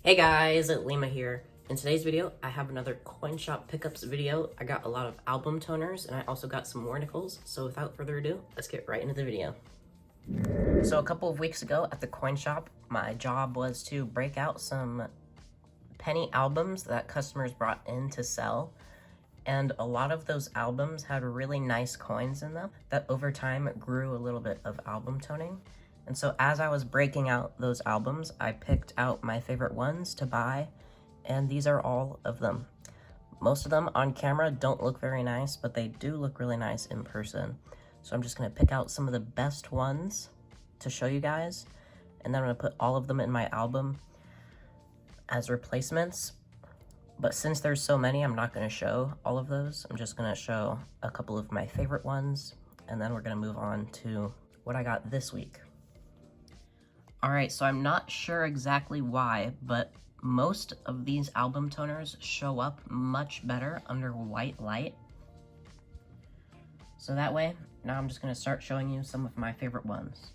Hey guys, Lima here. In today's video, I have another coin shop pickups video. I got a lot of album toners and I also got some warnicles. So without further ado, let's get right into the video. So a couple of weeks ago at the coin shop, my job was to break out some penny albums that customers brought in to sell. And a lot of those albums had really nice coins in them that over time grew a little bit of album toning. And so as I was breaking out those albums, I picked out my favorite ones to buy, and these are all of them. Most of them on camera don't look very nice, but they do look really nice in person. So I'm just gonna pick out some of the best ones to show you guys, and then I'm gonna put all of them in my album as replacements. But since there's so many, I'm not gonna show all of those. I'm just gonna show a couple of my favorite ones, and then we're gonna move on to what I got this week. Alright, so I'm not sure exactly why, but most of these album toners show up much better under white light. So that way, now I'm just going to start showing you some of my favorite ones.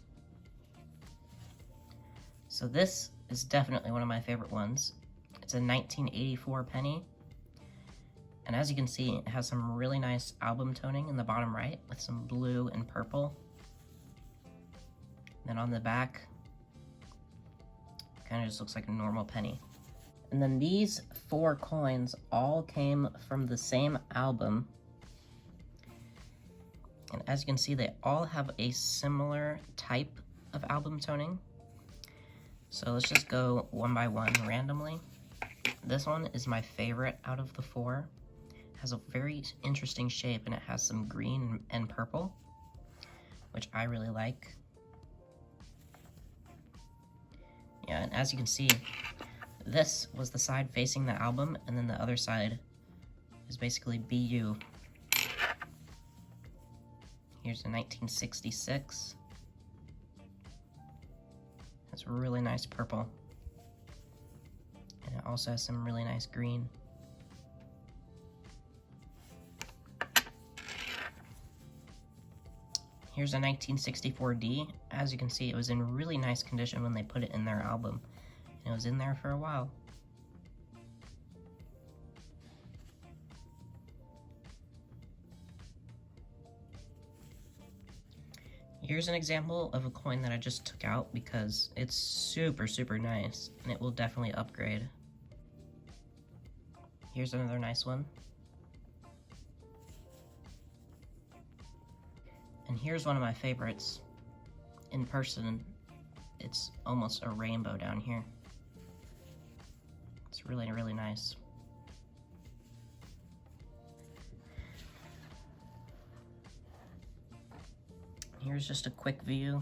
So this is definitely one of my favorite ones. It's a 1984 penny. And as you can see, it has some really nice album toning in the bottom right with some blue and purple. Then on the back, kind of just looks like a normal penny. And then these 4 coins all came from the same album. And as you can see, they all have a similar type of album toning. So let's just go one by one randomly. This one is my favorite out of the 4. It has a very interesting shape and it has some green and purple, which I really like. Yeah, and as you can see, this was the side facing the album, and then the other side is basically BU. Here's a 1966. It's really nice purple. And it also has some really nice green. Here's a 1964D. As you can see, it was in really nice condition when they put it in their album. And it was in there for a while. Here's an example of a coin that I just took out because it's super, super nice. And it will definitely upgrade. Here's another nice one. And here's one of my favorites. In person, it's almost a rainbow down here. It's really, really nice. Here's just a quick view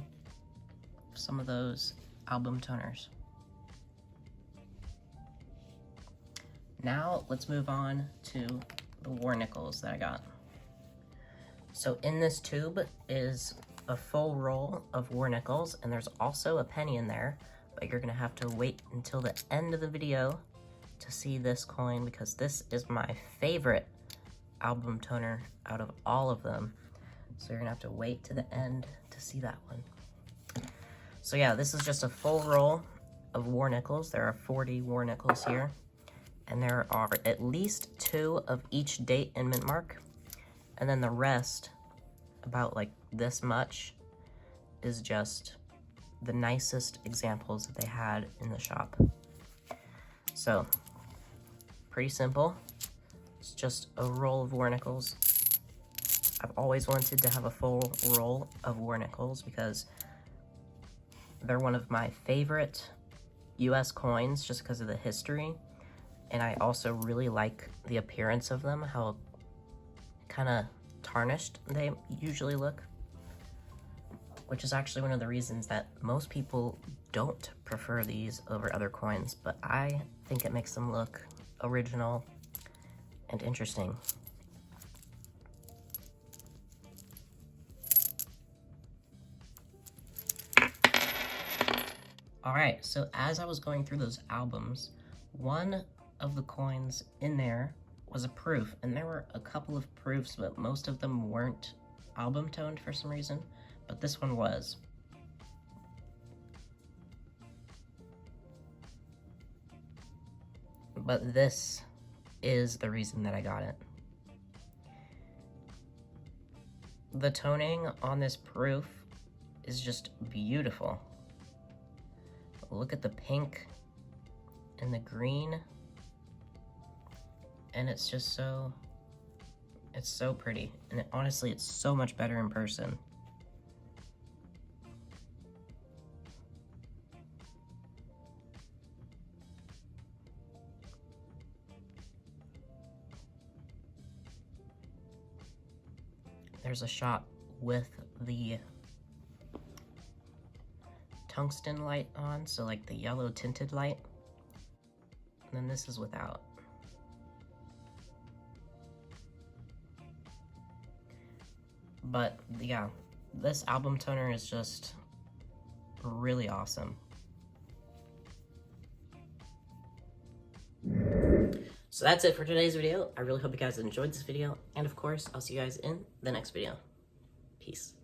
of some of those album toners. Now, let's move on to the warnicles that I got. So in this tube is a full roll of warnicles, and there's also a penny in there, but you're gonna have to wait until the end of the video to see this coin because this is my favorite album toner out of all of them. So you're gonna have to wait to the end to see that one. So yeah, this is just a full roll of warnicles. There are 40 warnicles here, and there are at least 2 of each date and mint mark. And then the rest, about like this much, is just the nicest examples that they had in the shop. So, pretty simple. It's just a roll of warnicles. I've always wanted to have a full roll of warnicles because they're one of my favorite US coins just because of the history. And I also really like the appearance of them, how kind of tarnished they usually look, which is actually one of the reasons that most people don't prefer these over other coins, but I think it makes them look original and interesting. Alright, so as I was going through those albums, one of the coins in there was a proof, and there were a couple of proofs, but most of them weren't album toned for some reason, but this one was. but this is the reason that I got it. The toning on this proof is just beautiful. Look at the pink and the green, and it's just so, it's so pretty. And honestly, it's so much better in person. There's a shot with the tungsten light on, so like the yellow tinted light. And then this is without. But yeah, this album toner is just really awesome. So that's it for today's video. I really hope you guys enjoyed this video. And of course, I'll see you guys in the next video. Peace.